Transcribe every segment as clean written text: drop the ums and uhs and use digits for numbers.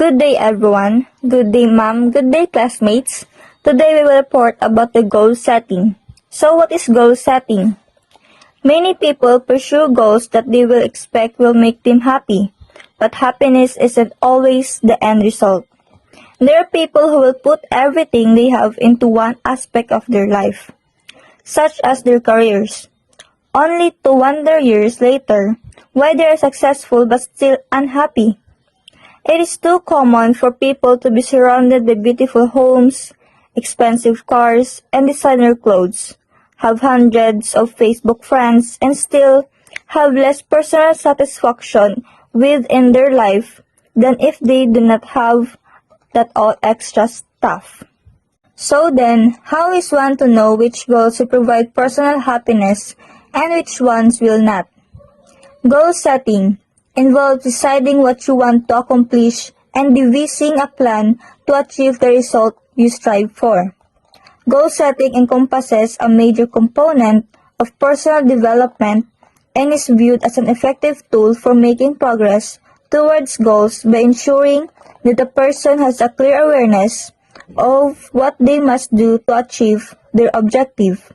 Good day everyone. Good day ma'am. Good day classmates. Today we will report about the goal setting. So what is goal setting? Many people pursue goals that they will expect will make them happy. But happiness isn't always the end result. There are people who will put everything they have into one aspect of their life, such as their careers, only to wonder years later why they are successful but still unhappy. It is too common for people to be surrounded by beautiful homes, expensive cars, and designer clothes, have hundreds of Facebook friends, and still have less personal satisfaction within their life than if they do not have that all extra stuff. So then, how is one to know which goals will provide personal happiness and which ones will not? Goal setting involves deciding what you want to accomplish and devising a plan to achieve the result you strive for. Goal setting encompasses a major component of personal development and is viewed as an effective tool for making progress towards goals by ensuring that the person has a clear awareness of what they must do to achieve their objective.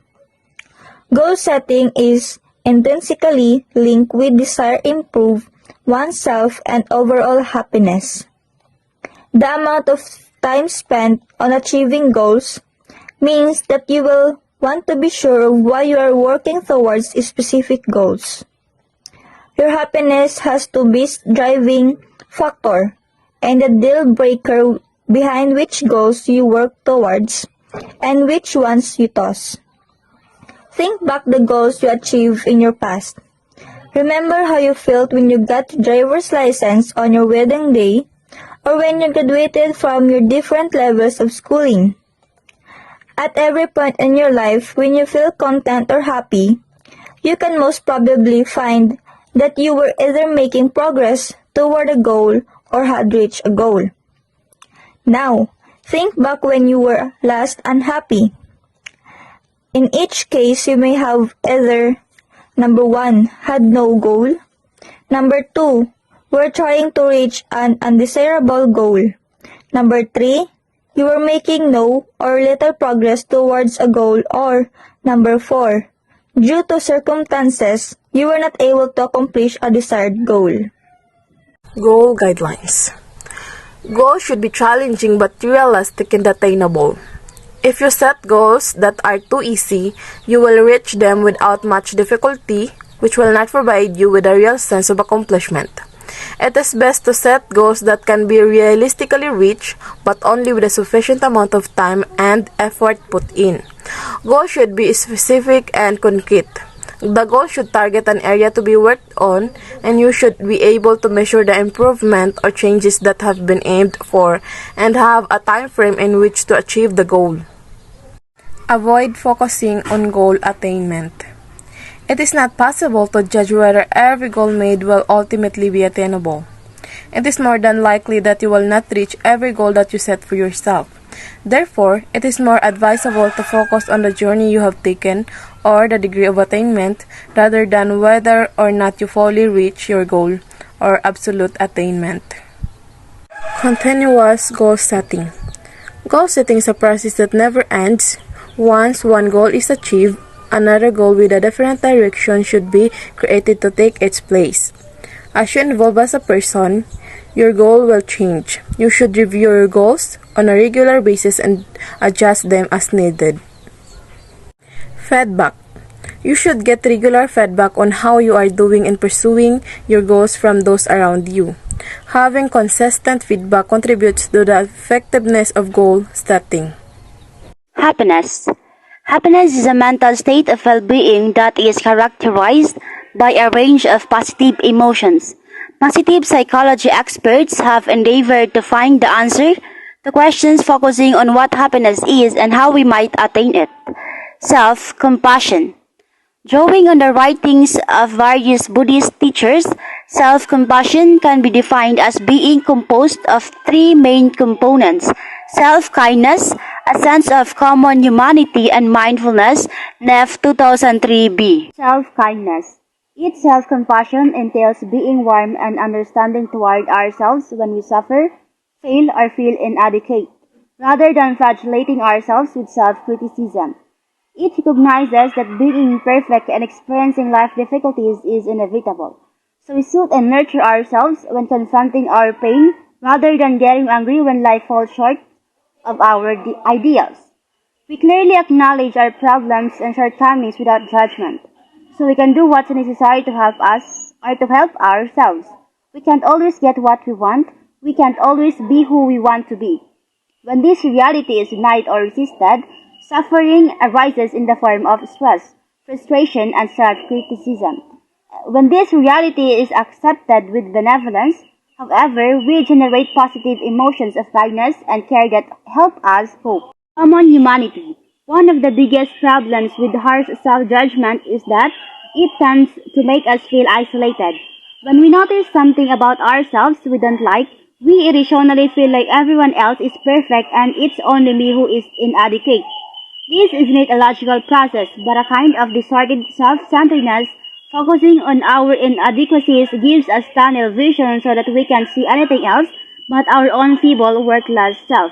Goal setting is intrinsically linked with desire to improve oneself and overall happiness. The amount of time spent on achieving goals means that you will want to be sure of why you are working towards specific goals. Your happiness has to be the driving factor and the deal breaker behind which goals you work towards and which ones you toss. Think back the goals you achieved in your past. Remember how you felt when you got your driver's license on your wedding day or when you graduated from your different levels of schooling. At every point in your life when you feel content or happy, you can most probably find that you were either making progress toward a goal or had reached a goal. Now, think back when you were last unhappy. In each case, you may have either number 1, had no goal. Number 2, were trying to reach an undesirable goal. Number 3, you were making no or little progress towards a goal. Or number 4, due to circumstances, you were not able to accomplish a desired goal. Goal guidelines. Goals should be challenging but realistic and attainable. If you set goals that are too easy, you will reach them without much difficulty, which will not provide you with a real sense of accomplishment. It is best to set goals that can be realistically reached, but only with a sufficient amount of time and effort put in. Goals should be specific and concrete. The goal should target an area to be worked on, and you should be able to measure the improvement or changes that have been aimed for and have a time frame in which to achieve the goal. Avoid focusing on goal attainment. It is not possible to judge whether every goal made will ultimately be attainable. It is more than likely that you will not reach every goal that you set for yourself. Therefore, it is more advisable to focus on the journey you have taken or the degree of attainment rather than whether or not you fully reach your goal or absolute attainment. Continuous goal setting. Goal setting is a process that never ends. Once one goal is achieved, another goal with a different direction should be created to take its place. As you evolve as a person, your goal will change. You should review your goals on a regular basis and adjust them as needed. Feedback. You should get regular feedback on how you are doing in pursuing your goals from those around you. Having consistent feedback contributes to the effectiveness of goal setting. Happiness. Happiness is a mental state of well-being that is characterized by a range of positive emotions. Positive psychology experts have endeavored to find the answer to questions focusing on what happiness is and how we might attain it. Self-compassion. Drawing on the writings of various Buddhist teachers, self-compassion can be defined as being composed of 3 main components: self-kindness, a sense of common humanity, and mindfulness, NEF 2003b. Self-kindness. Each self-compassion entails being warm and understanding toward ourselves when we suffer, fail, or feel inadequate, rather than flagellating ourselves with self-criticism. It recognizes that being imperfect and experiencing life difficulties is inevitable. So we soothe and nurture ourselves when confronting our pain rather than getting angry when life falls short of our ideals. We clearly acknowledge our problems and shortcomings without judgment, so we can do what's necessary to help us or to help ourselves. We can't always get what we want. We can't always be who we want to be. When this reality is denied or resisted, suffering arises in the form of stress, frustration, and self-criticism. When this reality is accepted with benevolence, however, we generate positive emotions of kindness and care that help us cope. Common humanity. One of the biggest problems with harsh self-judgment is that it tends to make us feel isolated. When we notice something about ourselves we don't like, we irrationally feel like everyone else is perfect and it's only me who is inadequate. This is not a logical process, but a kind of distorted self-centeredness. Focusing on our inadequacies gives us tunnel vision so that we can see anything else but our own feeble, worthless self.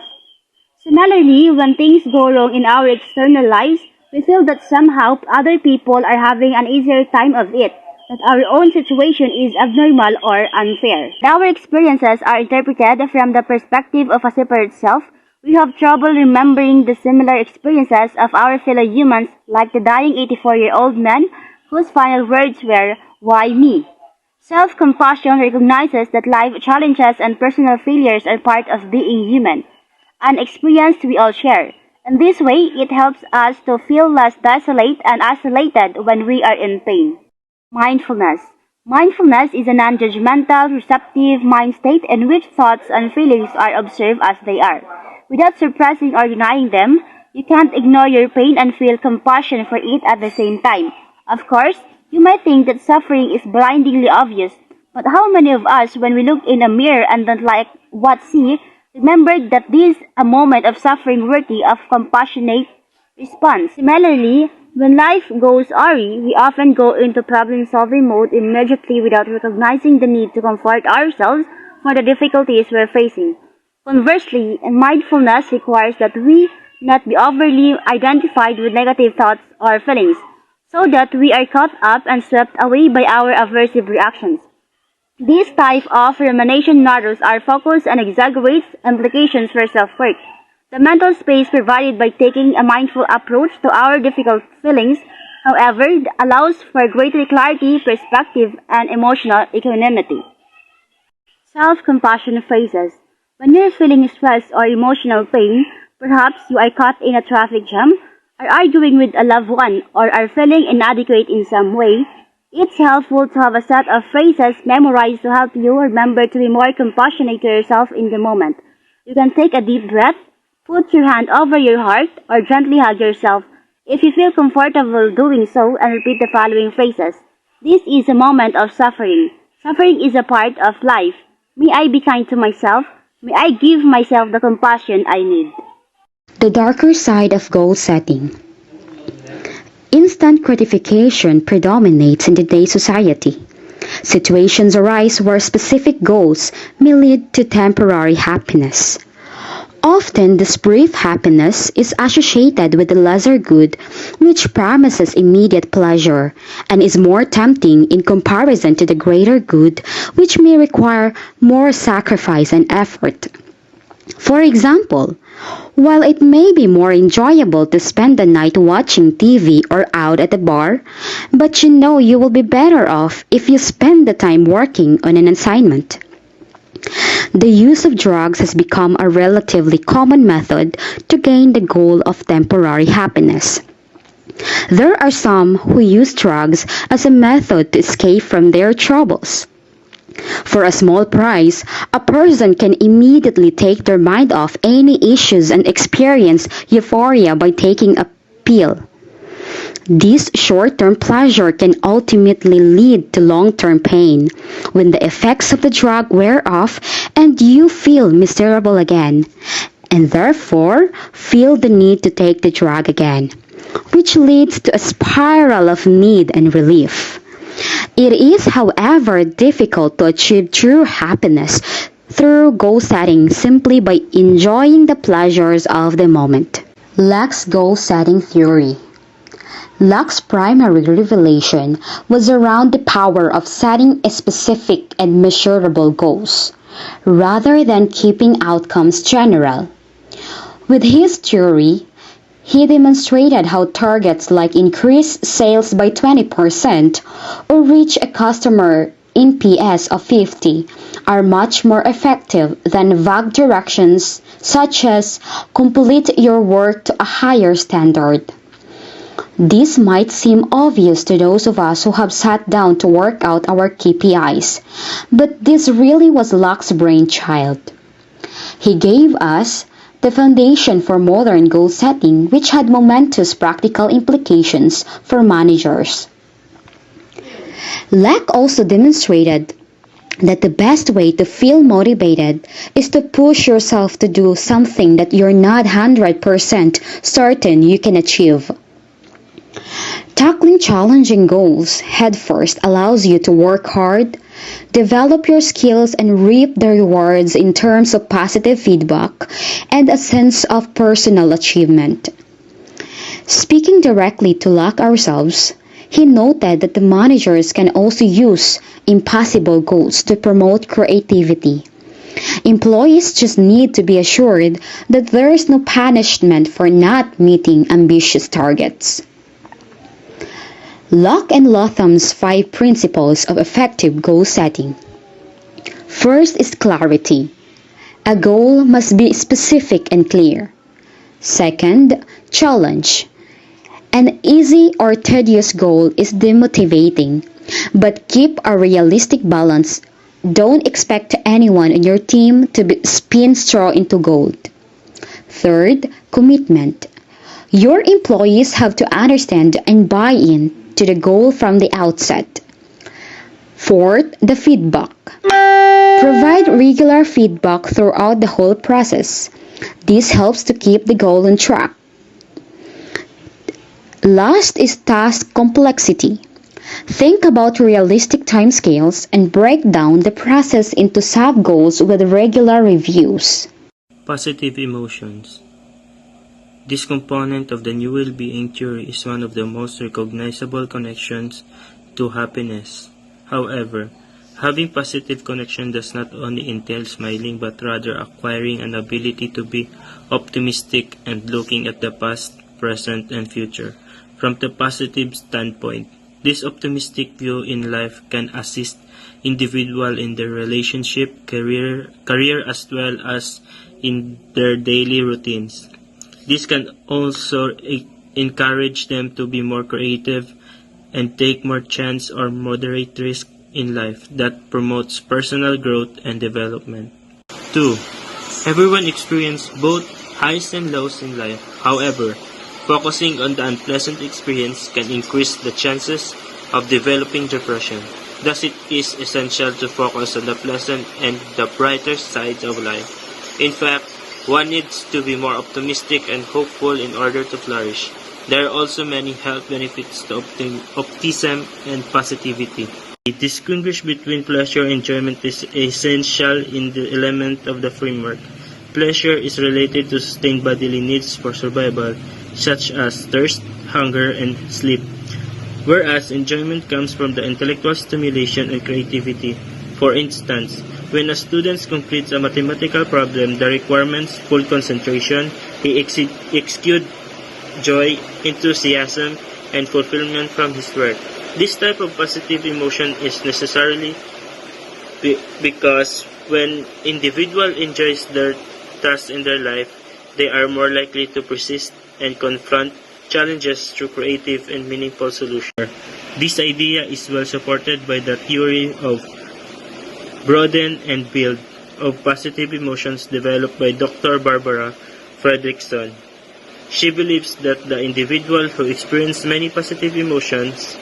Similarly, when things go wrong in our external lives, we feel that somehow other people are having an easier time of it, that our own situation is abnormal or unfair. Our experiences are interpreted from the perspective of a separate self. We have trouble remembering the similar experiences of our fellow humans, like the dying 84-year-old man whose final words were, "Why me?" Self-compassion recognizes that life challenges and personal failures are part of being human, an experience we all share. In this way, it helps us to feel less desolate and isolated when we are in pain. Mindfulness. Mindfulness is a non-judgmental, receptive mind state in which thoughts and feelings are observed as they are. Without suppressing or denying them, you can't ignore your pain and feel compassion for it at the same time. Of course, you might think that suffering is blindingly obvious, but how many of us, when we look in a mirror and don't like what see, remember that this is a moment of suffering worthy of compassionate response? Similarly, when life goes awry, we often go into problem-solving mode immediately without recognizing the need to comfort ourselves for the difficulties we're facing. Conversely, mindfulness requires that we not be overly identified with negative thoughts or feelings, so that we are caught up and swept away by our aversive reactions. This type of rumination narrows our focus and exaggerates implications for self-worth. The mental space provided by taking a mindful approach to our difficult feelings, however, allows for greater clarity, perspective, and emotional equanimity. Self-compassion phrases. When you're feeling stress or emotional pain, perhaps you are caught in a traffic jam, are arguing with a loved one, or are feeling inadequate in some way, it's helpful to have a set of phrases memorized to help you remember to be more compassionate to yourself in the moment. You can take a deep breath, put your hand over your heart, or gently hug yourself if you feel comfortable doing so, and repeat the following phrases. This is a moment of suffering. Suffering is a part of life. May I be kind to myself. May I give myself the compassion I need. The darker side of goal setting. Instant gratification predominates in today's society. Situations arise where specific goals may lead to temporary happiness. Often, this brief happiness is associated with the lesser good, which promises immediate pleasure and is more tempting in comparison to the greater good, which may require more sacrifice and effort. For example, while it may be more enjoyable to spend the night watching TV or out at a bar, but you know you will be better off if you spend the time working on an assignment. The use of drugs has become a relatively common method to gain the goal of temporary happiness. There are some who use drugs as a method to escape from their troubles. For a small price, a person can immediately take their mind off any issues and experience euphoria by taking a pill. This short-term pleasure can ultimately lead to long-term pain when the effects of the drug wear off and you feel miserable again, and therefore feel the need to take the drug again, which leads to a spiral of need and relief. It is, however, difficult to achieve true happiness through goal setting simply by enjoying the pleasures of the moment. Luck's goal setting theory. Luck's primary revelation was around the power of setting specific and measurable goals, rather than keeping outcomes general. With his theory, he demonstrated how targets like increase sales by 20% or reach a customer NPS of 50 are much more effective than vague directions such as complete your work to a higher standard. This might seem obvious to those of us who have sat down to work out our KPIs, but this really was Luck's brainchild. He gave us the foundation for modern goal setting, which had momentous practical implications for managers. Luck also demonstrated that the best way to feel motivated is to push yourself to do something that you're not 100% certain you can achieve. Tackling challenging goals headfirst allows you to work hard, develop your skills, and reap the rewards in terms of positive feedback and a sense of personal achievement. Speaking directly to Luck ourselves, he noted that the managers can also use impossible goals to promote creativity. Employees just need to be assured that there is no punishment for not meeting ambitious targets. Luck and Lotham's 5 principles of effective goal setting. First is clarity. A goal must be specific and clear. Second, challenge. An easy or tedious goal is demotivating, but keep a realistic balance. Don't expect anyone on your team to spin straw into gold. Third, commitment. Your employees have to understand and buy in to the goal from the outset. Fourth, the feedback. Provide regular feedback throughout the whole process. This helps to keep the goal on track. Last is task complexity. Think about realistic timescales and break down the process into sub-goals with regular reviews. Positive emotions. This component of the new well-being theory is one of the most recognizable connections to happiness. However, having positive connection does not only entail smiling but rather acquiring an ability to be optimistic and looking at the past, present, and future from the positive standpoint. This optimistic view in life can assist individuals in their relationship, career as well as in their daily routines. This can also encourage them to be more creative and take more chance or moderate risk in life that promotes personal growth and development. 2. Everyone experiences both highs and lows in life. However, focusing on the unpleasant experience can increase the chances of developing depression. Thus, it is essential to focus on the pleasant and the brighter sides of life. In fact, one needs to be more optimistic and hopeful in order to flourish. There are also many health benefits to optimism and positivity. The distinguish between pleasure and enjoyment is essential in the element of the framework. Pleasure is related to sustained bodily needs for survival, such as thirst, hunger, and sleep, whereas enjoyment comes from the intellectual stimulation and creativity. For instance, when a student completes a mathematical problem that requires full concentration, he exudes joy, enthusiasm, and fulfillment from his work. This type of positive emotion is necessarily because when individual enjoys their tasks in their life, they are more likely to persist and confront challenges through creative and meaningful solutions. This idea is well supported by the theory of broaden and build of positive emotions developed by Dr. Barbara Fredrickson. She believes that the individual who experience many positive emotions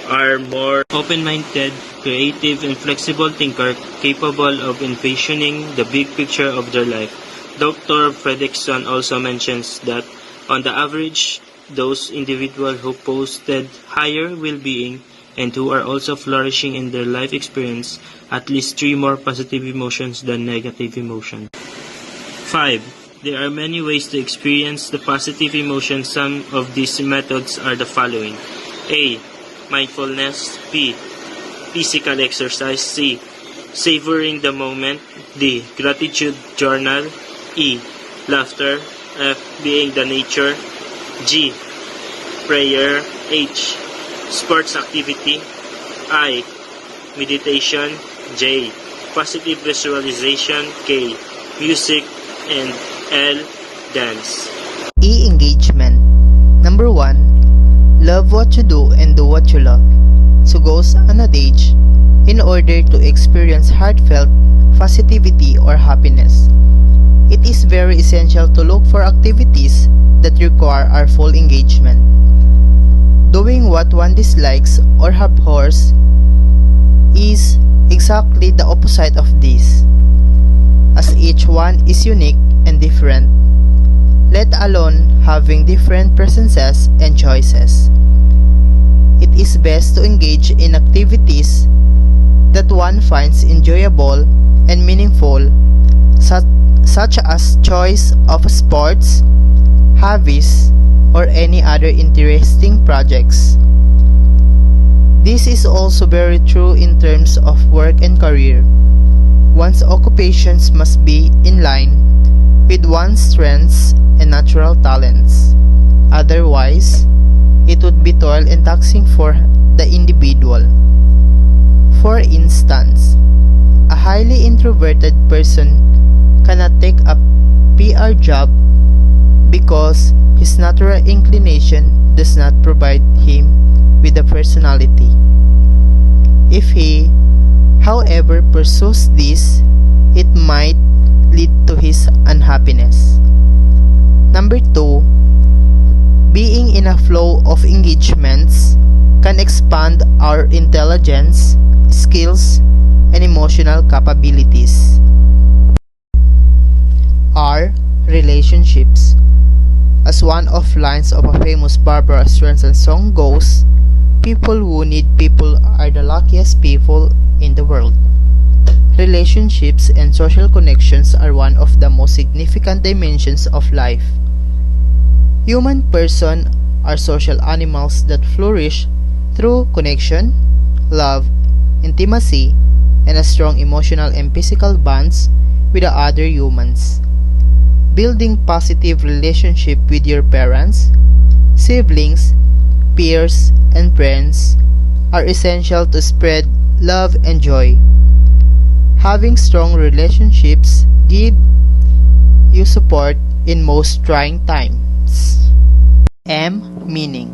are more open-minded, creative, and flexible thinker capable of envisioning the big picture of their life. Dr. Fredrickson also mentions that on the average, those individuals who posted higher well-being and who are also flourishing in their life experience at least 3 more positive emotions than negative emotions. 5. There are many ways to experience the positive emotions. Some of these methods are the following. A. Mindfulness. B. Physical exercise. C. Savoring the moment. D. Gratitude journal. E. Laughter. F. Being the nature. G. Prayer. H. Sports activity. I. Meditation. J. Positive visualization. K. Music. And L. Dance. E. Engagement. Number 1. Love what you do and do what you love. So goes an adage, in order to experience heartfelt positivity or happiness, it is very essential to look for activities that require our full engagement. Doing what one dislikes or abhors is exactly the opposite of this, as each one is unique and different, let alone having different preferences and choices. It is best to engage in activities that one finds enjoyable and meaningful, such as choice of sports, hobbies, or any other interesting projects. This is also very true in terms of work and career. One's occupations must be in line with one's strengths and natural talents. Otherwise, it would be toil and taxing for the individual. For instance, a highly introverted person cannot take a PR job because his natural inclination does not provide him with a personality. If he, however, pursues this, it might lead to his unhappiness. Number 2. Being in a flow of engagements can expand our intelligence, skills, and emotional capabilities. R. Relationships. As one of lines of a famous Barbara Streisand song goes, people who need people are the luckiest people in the world. Relationships and social connections are one of the most significant dimensions of life. Human persons are social animals that flourish through connection, love, intimacy, and a strong emotional and physical bonds with the other humans. Building positive relationship with your parents, siblings, peers, and friends are essential to spread love and joy. Having strong relationships give you support in most trying times. M. Meaning.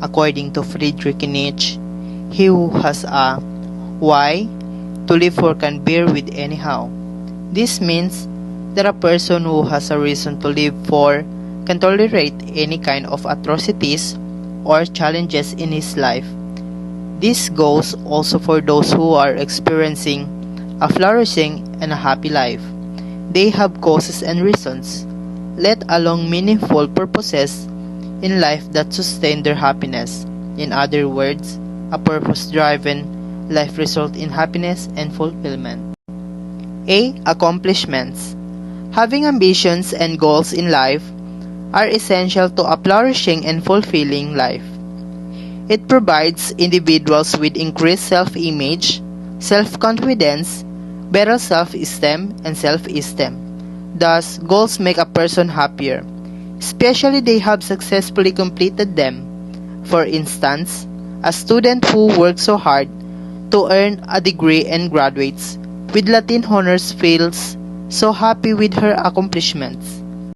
According to Friedrich Nietzsche, he who has a why to live for can bear with anyhow. This means that a person who has a reason to live for can tolerate any kind of atrocities or challenges in his life. This goes also for those who are experiencing a flourishing and a happy life. They have causes and reasons, let alone meaningful purposes in life that sustain their happiness. In other words, a purpose-driven life results in happiness and fulfillment. A. Accomplishments. Having ambitions and goals in life are essential to a flourishing and fulfilling life. It provides individuals with increased self-image, self-confidence, better self-esteem, and self-esteem. Thus, goals make a person happier, especially they have successfully completed them. For instance, a student who works so hard to earn a degree and graduates with Latin honors feels so happy with her accomplishments.